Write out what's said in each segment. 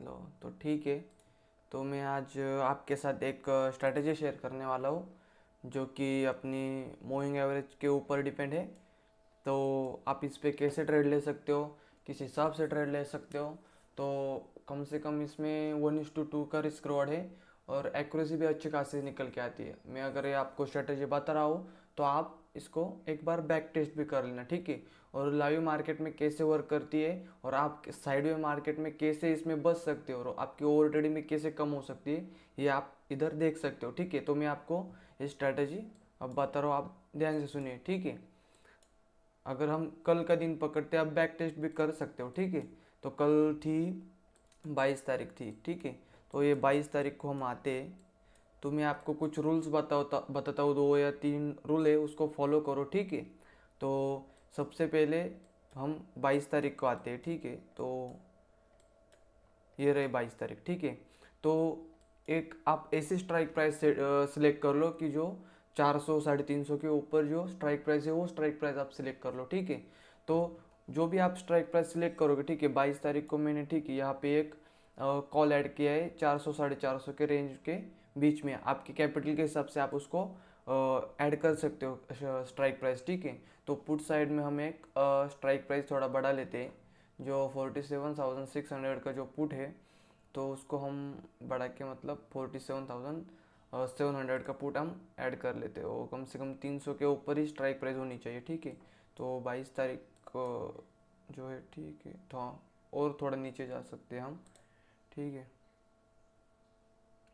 Hello. तो ठीक है, तो मैं आज आपके साथ एक स्ट्रैटेजी शेयर करने वाला हूँ जो कि अपनी मूविंग एवरेज के ऊपर डिपेंड है। तो आप इस पे कैसे ट्रेड ले सकते हो, किस हिसाब से ट्रेड ले सकते हो। तो कम से कम इसमें 1:2 का रिस्क रिवॉर्ड है और एक्यूरेसी भी अच्छी खासी निकल के आती है। मैं अगर ये आपको स्ट्रेटेजी बता रहा हूँ तो आप इसको एक बार बैक टेस्ट भी कर लेना, ठीक है। और लाइव मार्केट में कैसे वर्क करती है और आप साइड में मार्केट में कैसे इसमें बच सकते हो और आपकी ओवर ट्रेडिंग में कैसे कम हो सकती है, ये आप इधर देख सकते हो, ठीक है। तो मैं आपको ये स्ट्रैटेजी अब बता रहा हूँ, आप ध्यान से सुनिए, ठीक है। अगर हम कल का दिन पकड़ते आप बैक टेस्ट भी कर सकते हो, ठीक है। तो कल थी 22 तारीख थी, ठीक है। तो ये 22 तारीख को हम आते हैं। तो मैं आपको कुछ रूल्स बताता हूँ, 2 या 3 रूल है, उसको फॉलो करो, ठीक है। तो सबसे पहले हम 22 तारीख को आते हैं, ठीक है। तो ये रहे 22 तारीख, ठीक है। तो एक आप ऐसी स्ट्राइक प्राइस सिलेक्ट कर लो कि जो 400 350 के ऊपर जो स्ट्राइक प्राइस है वो स्ट्राइक प्राइस आप सिलेक्ट कर लो, ठीक है। तो जो भी आप स्ट्राइक प्राइस सिलेक्ट करोगे, ठीक है, 22 तारीख को मैंने, ठीक है, यहाँ पे एक कॉल ऐड किया है 400 450 के रेंज के बीच में। आपके कैपिटल के हिसाब से आप उसको ऐड कर सकते हो स्ट्राइक प्राइस, ठीक है। तो पुट साइड में हम एक स्ट्राइक प्राइस थोड़ा बढ़ा लेते हैं, जो 47,600 का जो पुट है, तो उसको हम बढ़ा के मतलब 47,700 का पुट हम ऐड कर लेते हैं। वो कम से कम 300 के ऊपर ही स्ट्राइक प्राइस होनी चाहिए, ठीक है। तो 22 तारीख को जो है, ठीक है, तो हाँ, और थोड़ा नीचे जा सकते हैं हम, ठीक है।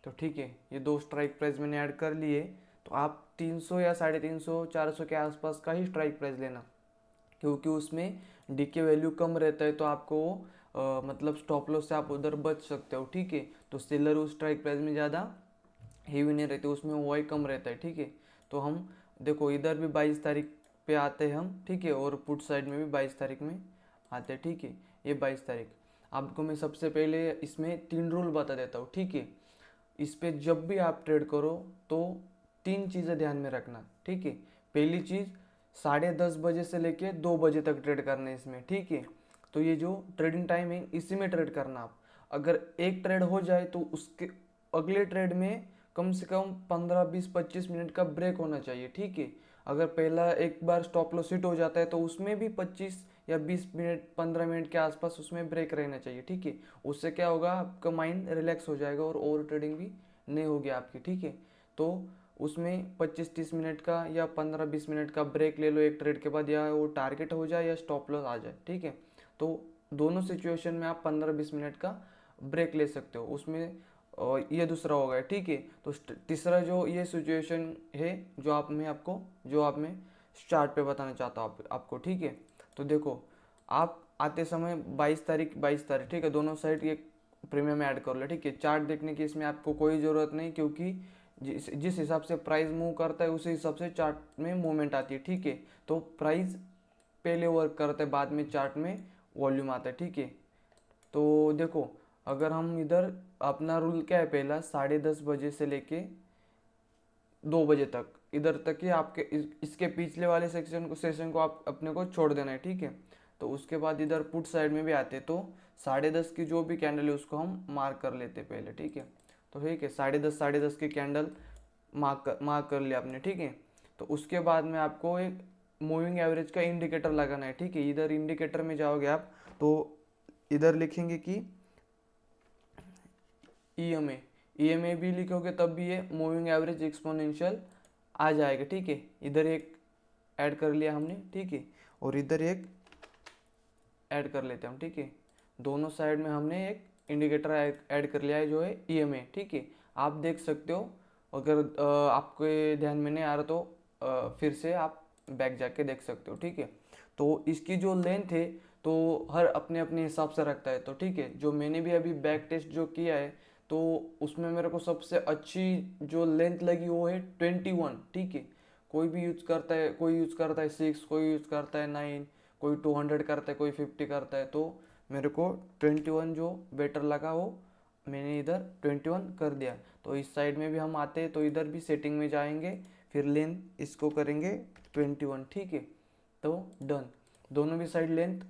तो ठीक है, ये दो स्ट्राइक प्राइस मैंने ऐड कर लिए। तो आप 300 या 350 400 के आसपास का ही स्ट्राइक प्राइस लेना, क्योंकि उसमें डी के वैल्यू कम रहता है, तो आपको मतलब स्टॉप लॉस से आप उधर बच सकते हो, ठीक है। तो सेलर उस स्ट्राइक प्राइस में ज़्यादा हेवी नहीं रहते, उसमें वाई कम रहता है, ठीक है। तो हम देखो इधर भी 22 तारीख पे आते हैं हम, ठीक है, और पुट साइड में भी 22 तारीख में आते हैं, ठीक है। ये 22 तारीख, आपको मैं सबसे पहले इसमें 3 रूल बता देता हूँ, ठीक है। इस पे जब भी आप ट्रेड करो तो 3 चीज़ें ध्यान में रखना, ठीक है। पहली चीज़, 10:30 बजे से लेके 2 बजे तक ट्रेड करना है इसमें, ठीक है। तो ये जो ट्रेडिंग टाइम है इसी में ट्रेड करना आप। अगर एक ट्रेड हो जाए तो उसके अगले ट्रेड में कम से कम 15 20 25 मिनट का ब्रेक होना चाहिए, ठीक है। अगर पहला एक बार स्टॉप लॉस हिट हो जाता है तो उसमें भी 25 या 20 मिनट 15 मिनट के आसपास उसमें ब्रेक रहना चाहिए, ठीक है। उससे क्या होगा, आपका माइंड रिलैक्स हो जाएगा और ओवर ट्रेडिंग भी नहीं होगी आपकी, ठीक है। तो उसमें 25 30 मिनट का या 15 20 मिनट का ब्रेक ले लो एक ट्रेड के बाद, या वो टारगेट हो जाए या स्टॉप लॉस आ जाए, ठीक है। तो दोनों सिचुएशन में आप 15 20 मिनट का ब्रेक ले सकते हो उसमें। और ये दूसरा हो गया, ठीक है। तो तीसरा जो ये सिचुएशन है जो आप मैं चार्ट पे बताना चाहता हूँ आपको, ठीक है। तो देखो, आप आते समय 22 तारीख ठीक है, दोनों साइड ये प्रीमियम ऐड कर लो, ठीक है। चार्ट देखने की इसमें आपको कोई ज़रूरत नहीं, क्योंकि जिस हिसाब से प्राइस मूव करता है उसी हिसाब से चार्ट में मूवमेंट आती है, ठीक है। तो प्राइस पहले वर्क करता है, बाद में चार्ट में वॉल्यूम आता है, ठीक है। तो देखो, अगर हम इधर अपना रूल क्या है, पहला 10:30 बजे से लेके 2 बजे तक, इधर तक ही आपके इसके पिछले वाले सेशन को आप अपने को छोड़ देना है, ठीक है। तो उसके बाद इधर पुट साइड में भी आते, तो 10:30 की जो भी कैंडल है उसको हम मार्क कर लेते पहले, ठीक है। तो ठीक है, 10:30 की कैंडल मार्क कर लिया आपने, ठीक है। तो उसके बाद में आपको एक मूविंग एवरेज का इंडिकेटर लगाना है, ठीक है। इधर इंडिकेटर में जाओगे आप, तो इधर लिखेंगे कि ईएमए, ईएमए भी लिखोगे तब भी ये मूविंग एवरेज एक्सपोनेंशियल आ जाएगा, ठीक है। इधर एक ऐड कर लिया हमने, ठीक है, और इधर एक ऐड कर लेते हैं हम, ठीक है। दोनों साइड में हमने एक इंडिकेटर ऐड कर लिया है जो है ईएमए, ठीक है। आप देख सकते हो, अगर आपके ध्यान में नहीं आ रहा तो फिर से आप बैक जाके देख सकते हो, ठीक है। तो इसकी जो लेंथ है, तो हर अपने अपने हिसाब से रखता है, तो ठीक है। जो मैंने भी अभी बैक टेस्ट जो किया है, तो उसमें मेरे को सबसे अच्छी जो लेंथ लगी वो है 21, ठीक है। कोई भी यूज करता है, कोई यूज करता है 6, कोई यूज करता है 9, कोई 200 करता है, कोई 50 करता है। तो मेरे को 21 जो बेटर लगा वो मैंने इधर 21 कर दिया। तो इस साइड में भी हम आते हैं, तो इधर भी सेटिंग में जाएंगे, फिर लेंथ इसको करेंगे 21, ठीक है। तो डन, दोनों भी साइड लेंथ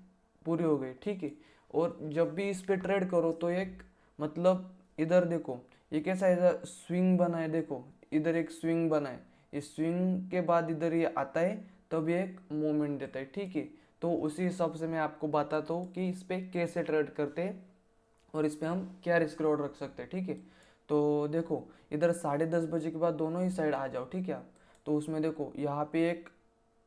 पूरी हो गई, ठीक है। और जब भी इस पे ट्रेड करो तो एक मतलब इधर देखो ये कैसा है, स्विंग बना है, देखो इधर एक स्विंग बना है, इस स्विंग के बाद इधर ये आता है तब ये एक मोमेंट देता है, ठीक है। तो उसी हिसाब से मैं आपको बताता हूँ कि इस पे कैसे ट्रेड करते हैं और इस पे हम क्या रिस्क रिवॉर्ड रख सकते हैं, ठीक है। तो देखो इधर 10:30 बजे के बाद दोनों ही साइड आ जाओ, ठीक है आप। तो उसमें देखो यहाँ पे एक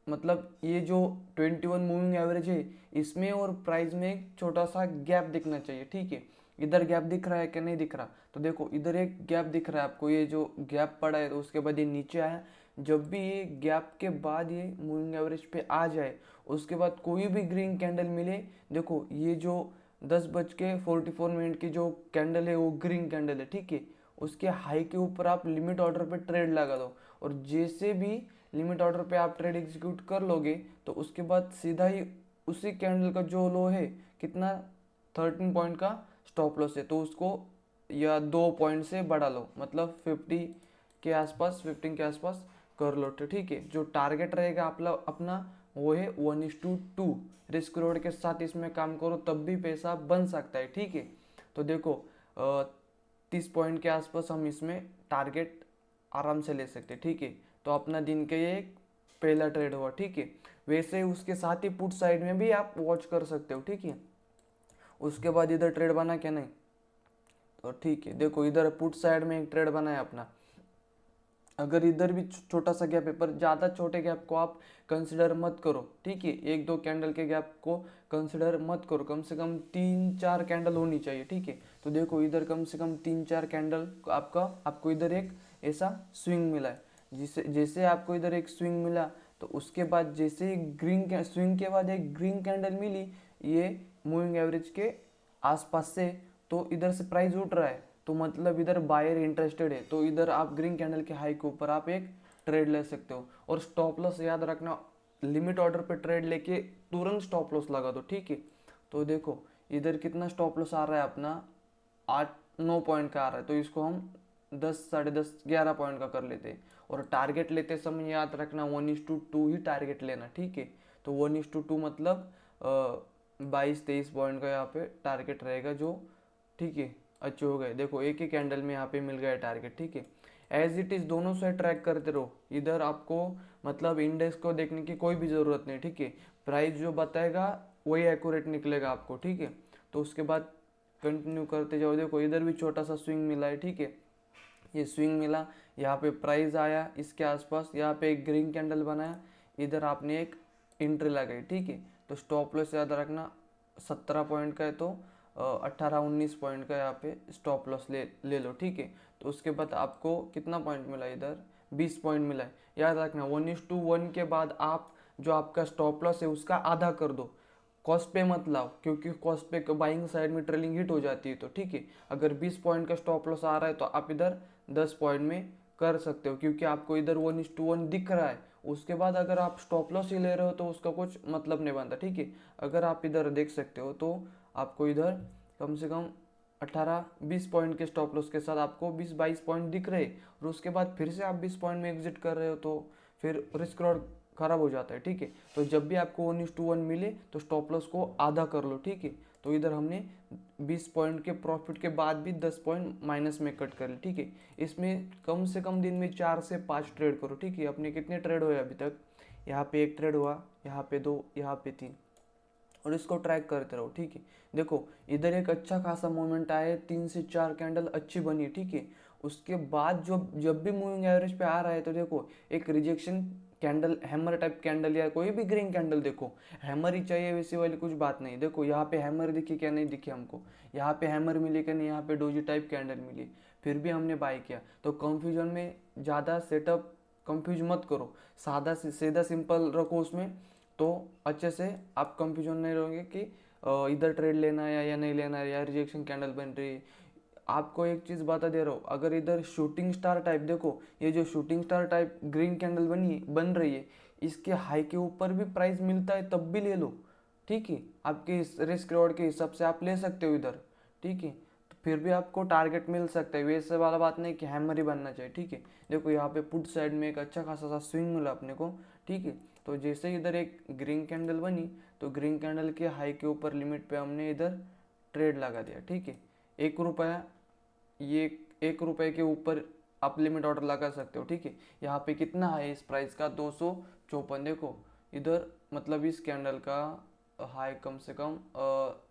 मतलब ये जो 21 मूविंग एवरेज है इसमें और प्राइस में एक छोटा सा गैप दिखना चाहिए, ठीक है। इधर गैप दिख रहा है कि नहीं दिख रहा, तो देखो इधर एक गैप दिख रहा है आपको, ये जो गैप पड़ा है तो उसके बाद ये नीचे आया। जब भी ये गैप के बाद ये मूविंग एवरेज पे आ जाए उसके बाद कोई भी ग्रीन कैंडल मिले, देखो ये जो 10:44 की जो कैंडल है वो ग्रीन कैंडल है, ठीक है। उसके हाई के ऊपर आप लिमिट ऑर्डर पे ट्रेड लगा दो, और जैसे भी लिमिट ऑर्डर पे आप ट्रेड एग्जीक्यूट कर लोगे तो उसके बाद सीधा ही उसी कैंडल का जो लो है कितना 13 पॉइंट का स्टॉप लॉस है, तो उसको या 2 पॉइंट से बढ़ा लो, मतलब 15 के आसपास कर लो, तो ठीक है। जो टारगेट रहेगा आपला अपना वो है 1:2 रिस्क रोड के साथ इसमें काम करो तब भी पैसा बन सकता है, ठीक है। तो देखो 30 पॉइंट के आसपास हम इसमें टारगेट आराम से ले सकते हैं, ठीक है। तो अपना दिन का ये एक पहला ट्रेड हुआ, ठीक है। वैसे ही उसके साथ ही पुट साइड में भी आप वॉच कर सकते हो, ठीक है। उसके बाद इधर ट्रेड बना क्या नहीं, तो ठीक है। देखो इधर पुट साइड में एक ट्रेड बना है अपना, अगर इधर भी छोटा सा गैप है पर ज़्यादा छोटे गैप को आप कंसिडर मत करो, ठीक है। 1-2 कैंडल के गैप को कंसिडर मत करो, कम से कम 3-4 कैंडल होनी चाहिए, ठीक है। तो देखो इधर कम से कम 3-4 कैंडल आपको इधर एक ऐसा स्विंग मिला है, जिसे जैसे आपको इधर एक स्विंग मिला तो उसके बाद जैसे ग्रीन स्विंग के बाद एक ग्रीन कैंडल मिली ये मूविंग एवरेज के आसपास से, तो इधर से प्राइस उठ रहा है, तो मतलब इधर बायर इंटरेस्टेड है, तो इधर आप ग्रीन कैंडल के हाई के ऊपर आप एक ट्रेड ले सकते हो। और स्टॉप लॉस याद रखना, लिमिट ऑर्डर पे ट्रेड लेके तुरंत स्टॉप लॉस लगा दो, ठीक है। तो देखो इधर कितना स्टॉप लॉस आ रहा है अपना, 8-9 पॉइंट का आ रहा है, तो इसको हम 10, 10.5, 11 पॉइंट का कर लेते हैं। और टारगेट लेते समय याद रखना 1:2 ही टारगेट लेना, ठीक है। तो 1:2 मतलब 22-23 पॉइंट का यहाँ पे टारगेट रहेगा जो, ठीक है, अच्छे हो गए। देखो एक ही कैंडल में यहाँ पे मिल गया टारगेट, ठीक है। एज इट इज़ दोनों से ट्रैक करते रहो, इधर आपको मतलब इंडेक्स को देखने की कोई भी ज़रूरत नहीं, ठीक है। प्राइस जो बताएगा वही एक्यूरेट निकलेगा आपको, ठीक है। तो उसके बाद कंटिन्यू करते जाओ। देखो इधर भी छोटा सा स्विंग मिला है, ठीक है। ये स्विंग मिला, यहाँ पे प्राइस आया इसके आसपास, यहाँ पे एक ग्रीन कैंडल बनाया, इधर आपने एक एंट्री लगाई, ठीक है। तो स्टॉप लॉस याद रखना 17 पॉइंट का है, तो 18-19 पॉइंट का यहाँ पे स्टॉप लॉस ले लो, ठीक है। तो उसके बाद आपको कितना पॉइंट मिला, इधर 20 पॉइंट मिला है। याद रखना 1:1 के बाद आप जो आपका स्टॉप लॉस है उसका आधा कर दो, कॉस्ट पे मत लाओ, क्योंकि कॉस्ट पे बाइंग साइड में ट्रेलिंग हिट हो जाती है, तो ठीक है। अगर 20 पॉइंट का स्टॉप लॉस आ रहा है तो आप इधर 10 पॉइंट में कर सकते हो, क्योंकि आपको इधर 1:1 दिख रहा है। उसके बाद अगर आप स्टॉप लॉस ही ले रहे हो तो उसका कुछ मतलब नहीं बनता, ठीक है। अगर आप इधर देख सकते हो तो आपको इधर कम से कम 18-20 पॉइंट के स्टॉप लॉस के साथ आपको 20-22 पॉइंट दिख रहे, और उसके बाद फिर से आप 20 पॉइंट में एग्जिट कर रहे हो तो फिर रिस्क रॉड खराब हो जाता है, ठीक है। तो जब भी आपको 1:1 मिले तो स्टॉप लॉस को आधा कर लो, ठीक है। तो इधर हमने 20 पॉइंट के प्रॉफिट के बाद भी 10 पॉइंट माइनस में कट कर ली, ठीक है। इसमें कम से कम दिन में 4 से 5 ट्रेड करो, ठीक है। अपने कितने ट्रेड हुए अभी तक, यहाँ पे एक ट्रेड हुआ, यहाँ पे 2, यहाँ पे 3, और इसको ट्रैक करते रहो, ठीक है। देखो इधर एक अच्छा खासा मोमेंट आया है, 3 से 4 कैंडल अच्छी बनी है, ठीक है। उसके बाद जब भी मूविंग एवरेज पे आ रहा है तो देखो एक rejection candle, hammer type candle या कोई भी ग्रीन कैंडल, देखो हैमर ही चाहिए वैसी वाली कुछ बात नहीं। देखो यहाँ पे हैमर दिखी क्या नहीं दिखी हमको, यहाँ पे हैमर मिली क्या नहीं, यहाँ पे डोजी टाइप कैंडल मिली, फिर भी हमने बाय किया। तो कंफ्यूजन में ज़्यादा सेटअप कंफ्यूज मत करो, सादा सीधा सिंपल रखो उसमें, तो अच्छे से आप कंफ्यूजन नहीं रहोगे कि इधर ट्रेड लेना है या नहीं लेना है, या रिजेक्शन कैंडल बन रही है। आपको एक चीज़ बता दे रहा हूँ, अगर इधर शूटिंग स्टार टाइप, देखो ये जो shooting star type green candle बन रही है, इसके हाई के ऊपर भी प्राइस मिलता है तब भी ले लो, ठीक है। आपके इस रिस्क रिवॉर्ड के हिसाब से आप ले सकते हो इधर, ठीक है। तो फिर भी आपको टारगेट मिल सकता है, वैसे वाला बात नहीं कि हैमर ही बनना चाहिए, ठीक है। देखो यहाँ पे पुट साइड में एक अच्छा खासा सा स्विंग मिला अपने को, ठीक है। तो जैसे ही इधर एक ग्रीन कैंडल बनी तो ग्रीन कैंडल के हाई के ऊपर लिमिट पे हमने इधर ट्रेड लगा दिया, ठीक है। 1 रुपया, ये 1 रुपये के ऊपर आप लिमिट ऑर्डर लगा सकते हो, ठीक है। यहाँ पे कितना है इस प्राइस का, 254। देखो इधर मतलब इस कैंडल का हाई कम से कम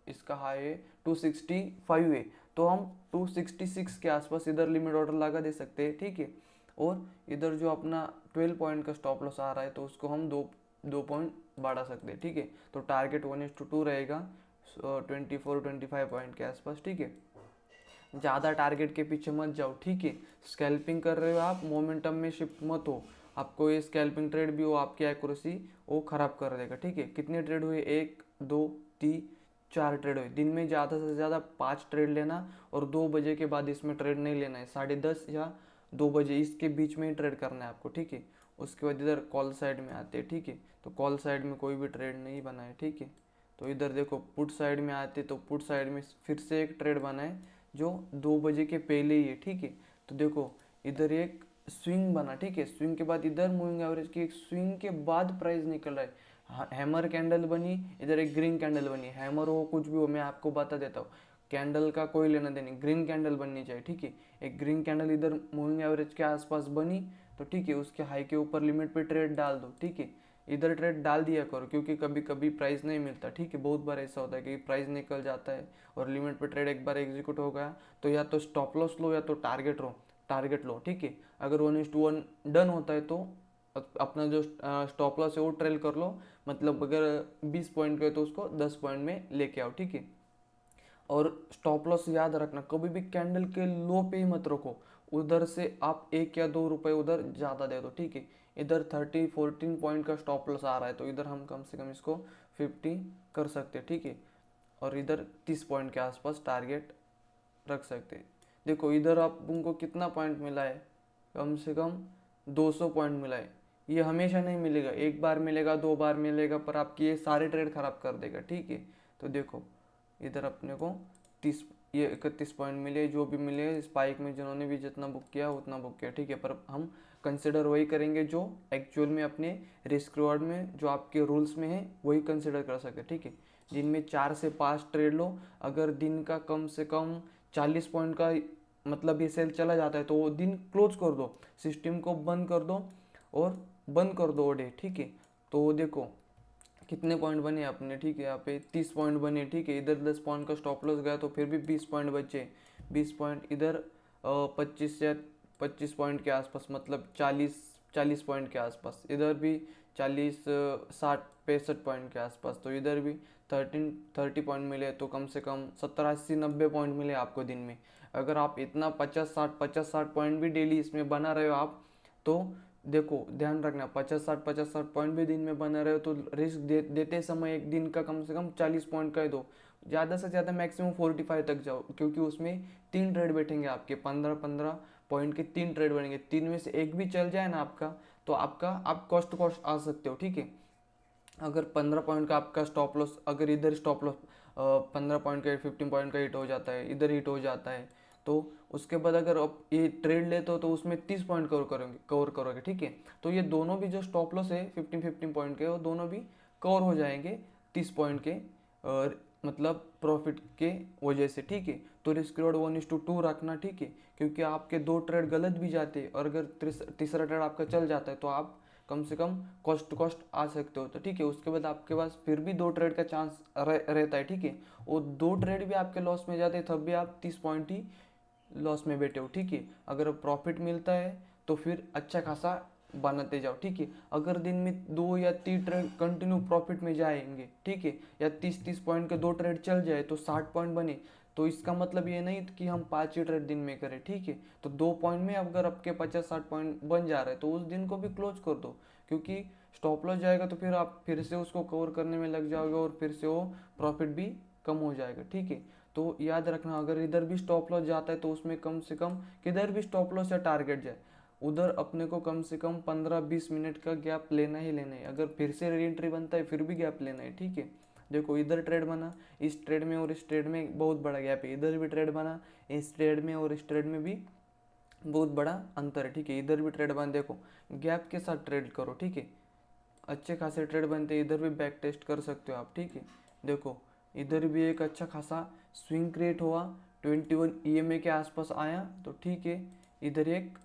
इसका हाई है 265 है, तो हम 266 के आसपास इधर लिमिट ऑर्डर लगा दे सकते हैं, ठीक है। और इधर जो अपना 12 पॉइंट का स्टॉप लॉस आ रहा है तो उसको हम दो पॉइंट बढ़ा सकते हैं, ठीक है। तो टारगेट 1:2 रहेगा 24-25 पॉइंट के आसपास, ठीक है। ज़्यादा टारगेट के पीछे मत जाओ, ठीक है। स्कैल्पिंग कर रहे हो आप, मोमेंटम में शिफ्ट मत हो, आपको ये स्कैल्पिंग ट्रेड भी हो आपकी एक्यूरेसी वो ख़राब कर देगा, ठीक है। कितने ट्रेड हुए, 1 2 3 4 ट्रेड हुए। दिन में ज़्यादा से ज़्यादा 5 ट्रेड लेना, और 2 बजे के बाद इसमें ट्रेड नहीं लेना है, 10:30 या 2 बजे इसके बीच में ही ट्रेड करना है आपको, ठीक है। उसके बाद इधर कॉल साइड में आते हैं, ठीक है। तो कॉल साइड में कोई भी ट्रेड नहीं बना है, ठीक है। तो इधर देखो पुट साइड में आते, तो पुट साइड में फिर से एक ट्रेड बना है जो 2 बजे के पहले ही है, ठीक है। तो देखो इधर एक स्विंग बना, ठीक है। स्विंग के बाद इधर मूविंग एवरेज की एक स्विंग के बाद प्राइस निकल रहा है, हैमर कैंडल बनी, इधर एक ग्रीन कैंडल बनी। हैमर हो कुछ भी हो, मैं आपको बता देता हूँ, कैंडल का कोई लेना देना, ग्रीन कैंडल बननी चाहिए, ठीक है। एक ग्रीन कैंडल इधर मूविंग एवरेज के आसपास बनी, तो ठीक है, उसके हाई के ऊपर लिमिट पे ट्रेड डाल दो, ठीक है। इधर ट्रेड डाल दिया करो, क्योंकि कभी कभी प्राइस नहीं मिलता, ठीक है। बहुत बार ऐसा होता है कि प्राइस निकल जाता है और लिमिट पे ट्रेड एक बार एग्जीक्यूट हो गया, तो या तो स्टॉप लॉस लो या तो टारगेट लो, ठीक है। अगर 1:1 डन होता है तो अपना जो स्टॉप लॉस है वो ट्रेल कर लो, मतलब अगर 20 पॉइंट का है तो उसको 10 पॉइंट में लेके आओ, ठीक है। और स्टॉप लॉस याद रखना, कभी भी कैंडल के लो पे ही मत रखो, उधर से आप 1 या 2 रुपए उधर ज़्यादा दे दो, ठीक है। इधर 14 पॉइंट का स्टॉप लॉस आ रहा है, तो इधर हम कम से कम इसको 50 कर सकते हैं, ठीक है। और इधर 30 पॉइंट के आसपास टारगेट रख सकते हैं। देखो इधर आप उनको कितना पॉइंट मिला है, कम से कम 200 पॉइंट मिला है। ये हमेशा नहीं मिलेगा, एक बार मिलेगा, 2 बार मिलेगा, पर आपकी ये सारे ट्रेड खराब कर देगा, ठीक है। तो देखो इधर अपने को 30, ये 31 पॉइंट मिले, जो भी मिले स्पाइक में, जिन्होंने भी जितना बुक किया उतना बुक किया, ठीक है। पर हम कंसिडर वही करेंगे जो एक्चुअल में अपने रिस्क रिवॉर्ड में जो आपके रूल्स में है वही कंसिडर कर सके, ठीक है। दिन में 4 से 5 ट्रेड लो, अगर दिन का कम से कम 40 पॉइंट का मतलब ये सेल चला जाता है तो वो दिन क्लोज कर दो, सिस्टम को बंद कर दो और बंद कर दो डे, ठीक है। तो देखो कितने पॉइंट बने अपने, ठीक है। यहाँ पे 30 पॉइंट बने, ठीक है। इधर 10 पॉइंट का स्टॉप लॉस गया तो फिर भी 20 पॉइंट बचे, 20 पॉइंट इधर 25 पॉइंट के आसपास, मतलब 40 पॉइंट के आसपास, इधर भी 40 60 65 पॉइंट के आसपास, तो इधर भी 30 पॉइंट मिले, तो कम से कम 70 80 90 पॉइंट मिले आपको दिन में। अगर आप इतना 50 60 पॉइंट भी डेली इसमें बना रहे हो आप, तो देखो ध्यान रखना, 50 60 पॉइंट भी दिन में बना रहे हो तो रिस्क देते समय एक दिन का कम से कम 40 पॉइंट का ही दो, ज़्यादा से ज़्यादा मैक्सिमम 45 तक जाओ, क्योंकि उसमें 3 ट्रेड बैठेंगे आपके, 15 पॉइंट के 3 ट्रेड बनेंगे, 3 में से एक भी चल जाए ना आपका, तो आप कॉस्ट आ सकते हो, ठीक है। अगर 15 पॉइंट का आपका स्टॉप लॉस, अगर इधर स्टॉप लॉस 15 पॉइंट का 15 पॉइंट का हिट हो जाता है, इधर हिट हो जाता है, तो उसके बाद अगर आप ये ट्रेड लेते हो तो उसमें 30 पॉइंट कवर करोगे, ठीक है। तो ये दोनों भी जो स्टॉप लॉस है 15 पॉइंट के, वो दोनों भी कवर हो जाएंगे 30 पॉइंट के मतलब प्रॉफिट के वजह से, ठीक है। तो रिस्क रिवॉर्ड 1:2 रखना, ठीक है। क्योंकि आपके 2 ट्रेड गलत भी जाते हैं और अगर तीसरा ट्रेड आपका चल जाता है तो आप कम से कम कॉस्ट टू कॉस्ट आ सकते हो, तो ठीक है। उसके बाद आपके पास फिर भी 2 ट्रेड का चांस रहता है, ठीक है। वो 2 ट्रेड भी आपके लॉस में जाते हैं तब भी आप 30 पॉइंट ही लॉस में बैठे हो, ठीक है। अगर प्रॉफिट मिलता है तो फिर अच्छा खासा बनाते जाओ, ठीक है। अगर दिन में 2 या 3 ट्रेड कंटिन्यू प्रॉफिट में जाएंगे, ठीक है, या 30 पॉइंट के 2 ट्रेड चल जाए तो 60 पॉइंट बने, तो इसका मतलब ये नहीं कि हम 5 ही ट्रेड दिन में करें, ठीक है। तो 2 पॉइंट में अगर आपके 50 60 पॉइंट बन जा रहे हैं तो उस दिन को भी क्लोज कर दो, क्योंकि स्टॉप लॉस जाएगा तो फिर आप फिर से उसको कवर करने में लग जाओगे और फिर से वो प्रॉफिट भी कम हो जाएगा, ठीक है। तो याद रखना, अगर इधर भी स्टॉप लॉस जाता है तो उसमें कम से कम किधर भी स्टॉप लॉस या टारगेट जाए, उधर अपने को कम से कम 15 20 मिनट का गैप लेना ही लेना है। अगर फिर से री एंट्री बनता है फिर भी गैप लेना है, ठीक है। देखो इधर ट्रेड बना, इस ट्रेड में और इस ट्रेड में बहुत बड़ा गैप है, इधर भी ट्रेड बना, इस ट्रेड में और इस ट्रेड में भी बहुत बड़ा अंतर है, ठीक है। इधर भी ट्रेड बना, देखो गैप के साथ ट्रेड करो, ठीक है। अच्छे खासे ट्रेड बनते हैं, इधर भी बैक टेस्ट कर सकते हो आप, ठीक है। देखो इधर भी एक अच्छा खासा स्विंग क्रिएट हुआ, 21 EMA के आसपास आया तो ठीक है, इधर एक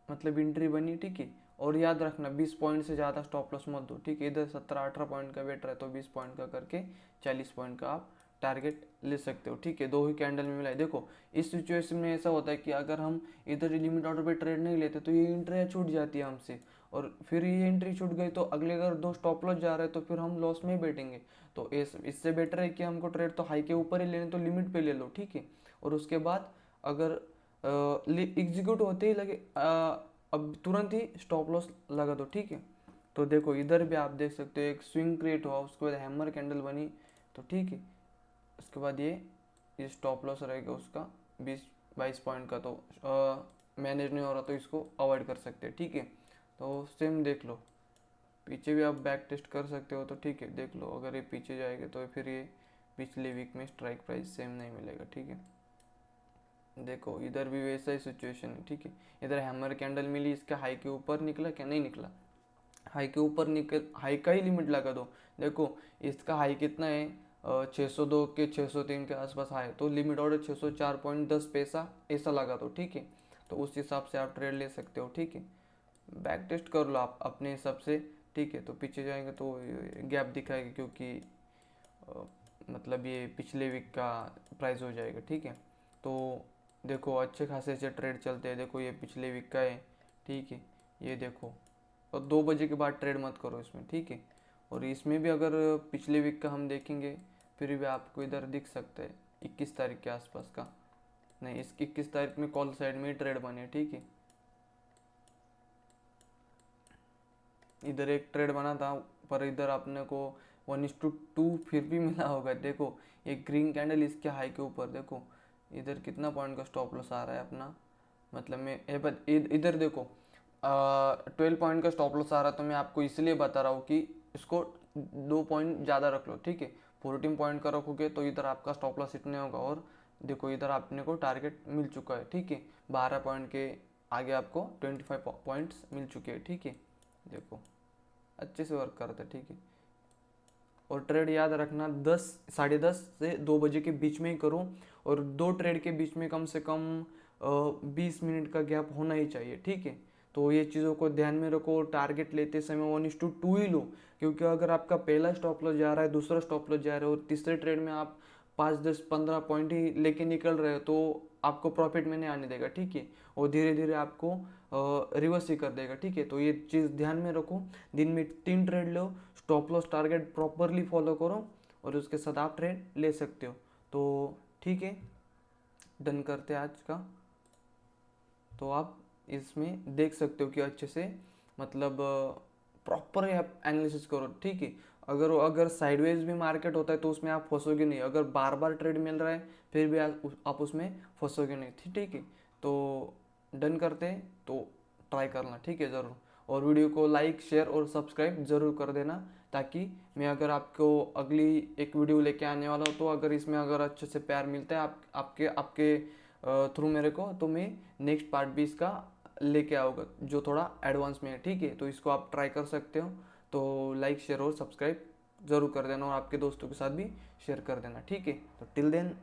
मतलब एंट्री बनी, ठीक है। और याद रखना 20 पॉइंट से ज़्यादा स्टॉप लॉस मत दो, ठीक है। इधर 17-18 पॉइंट का वेट रहा है तो 20 पॉइंट का करके 40 पॉइंट का आप टारगेट ले सकते हो, ठीक है। दो ही कैंडल में मिला है। देखो इस सिचुएशन में ऐसा होता है कि अगर हम इधर लिमिट ऑर्डर पे ट्रेड नहीं लेते तो ये एंट्री छूट जाती है हमसे, और फिर ये एंट्री छूट गई तो अगले अगर दो स्टॉप लॉस जा रहे हैं तो फिर हम लॉस में ही बैठेंगे। तो इससे बेटर है कि हमको ट्रेड तो हाई के ऊपर ही लेने, तो लिमिट पे ले लो, ठीक है। और उसके बाद अगर एग्जीक्यूट होते ही लगे अब तुरंत ही स्टॉप लॉस लगा दो, ठीक है। तो देखो इधर भी आप देख सकते हो एक स्विंग क्रिएट हुआ, उसके बाद हैमर कैंडल बनी, तो ठीक है। उसके बाद ये स्टॉप लॉस रहेगा उसका 20-22 पॉइंट का, तो मैनेज नहीं हो रहा तो इसको अवॉइड कर सकते हैं, ठीक है। तो सेम देख लो, पीछे भी आप बैक टेस्ट कर सकते हो, तो ठीक है देख लो। अगर ये पीछे जाएगा तो फिर ये पिछले वीक में स्ट्राइक प्राइस सेम नहीं मिलेगा, ठीक है। देखो इधर भी वैसा ही सिचुएशन है, ठीक है। इधर हैमर कैंडल मिली, इसका हाई के ऊपर निकला क्या, नहीं निकला। हाई के ऊपर निकल, हाई का ही लिमिट लगा दो। देखो इसका हाई कितना है, 602 के 603 के आसपास हाई, तो लिमिट ऑर्डर 604.10 पैसा ऐसा लगा दो, ठीक है। तो उस हिसाब से आप ट्रेड ले सकते हो, ठीक है। बैक टेस्ट कर लो आप अपने हिसाब से, ठीक है। तो पीछे जाएंगे तो गैप दिखाएगा, क्योंकि मतलब ये पिछले वीक का प्राइस हो जाएगा, ठीक है। तो देखो अच्छे खासे से ट्रेड चलते हैं। देखो ये पिछले वीक का है, ठीक है। ये देखो, और 2 बजे के बाद ट्रेड मत करो इसमें, ठीक है। और इसमें भी अगर पिछले वीक का हम देखेंगे, फिर भी आपको इधर दिख सकता है 21 तारीख के आसपास का, नहीं इस 21 तारीख में कॉल साइड में ही ट्रेड बने, ठीक है। इधर एक ट्रेड बना था, पर इधर अपने को 1:2 फिर भी मिला होगा। देखो ये ग्रीन कैंडल इसके हाई के ऊपर, देखो इधर कितना पॉइंट का स्टॉप लॉस आ रहा है अपना, मतलब मैं इधर देखो 12 पॉइंट का स्टॉप लॉस आ रहा है। तो मैं आपको इसलिए बता रहा हूँ कि इसको 2 पॉइंट ज़्यादा रख लो, ठीक है। 14 पॉइंट का रखोगे तो इधर आपका स्टॉप लॉस इतने होगा, और देखो इधर आपने को टारगेट मिल चुका है, ठीक है। 12 पॉइंट के आगे आपको 25 पॉइंट्स मिल चुके हैं, ठीक है। देखो अच्छे से वर्क करता है, ठीक है। और ट्रेड याद रखना 10-10:30 से 2 बजे के बीच में ही करो, और 2 ट्रेड के बीच में कम से कम 20 मिनट का गैप होना ही चाहिए, ठीक है। तो ये चीज़ों को ध्यान में रखो। टारगेट लेते समय 1:2 ही लो, क्योंकि अगर आपका पहला स्टॉप लॉस जा रहा है, दूसरा स्टॉप लॉस जा रहा है, और तीसरे ट्रेड में आप 5-10-15 पॉइंट ही लेके निकल रहे हो, तो आपको प्रॉफिट में नहीं आने देगा, ठीक है। और धीरे धीरे आपको रिवर्स ही कर देगा, ठीक है। तो ये चीज़ ध्यान में रखो। दिन में 3 ट्रेड लो, stop loss target properly follow करो, और उसके साथ आप ट्रेड ले सकते हो। तो ठीक है, डन करते हैं आज का। तो आप इसमें देख सकते हो कि अच्छे से मतलब प्रॉपर आप एनालिसिस करो, ठीक है। अगर साइडवेज भी मार्केट होता है तो उसमें आप फंसोगे नहीं। अगर बार बार ट्रेड मिल रहा है फिर भी आप उसमें फंसोगे नहीं, ठीक है। तो डन करते हैं, तो ट्राई करना, ठीक है ज़रूर। और वीडियो को लाइक, शेयर और सब्सक्राइब ज़रूर कर देना, ताकि मैं अगर आपको अगली एक वीडियो लेके आने वाला हूँ, तो अगर इसमें अगर अच्छे से प्यार मिलता है आपके आपके थ्रू मेरे को, तो मैं नेक्स्ट पार्ट भी इसका लेके आऊँगा जो थोड़ा एडवांस में है, ठीक है। तो इसको आप ट्राई कर सकते हो। तो लाइक, शेयर और सब्सक्राइब ज़रूर कर देना, और आपके दोस्तों के साथ भी शेयर कर देना, ठीक है। तो टिल देन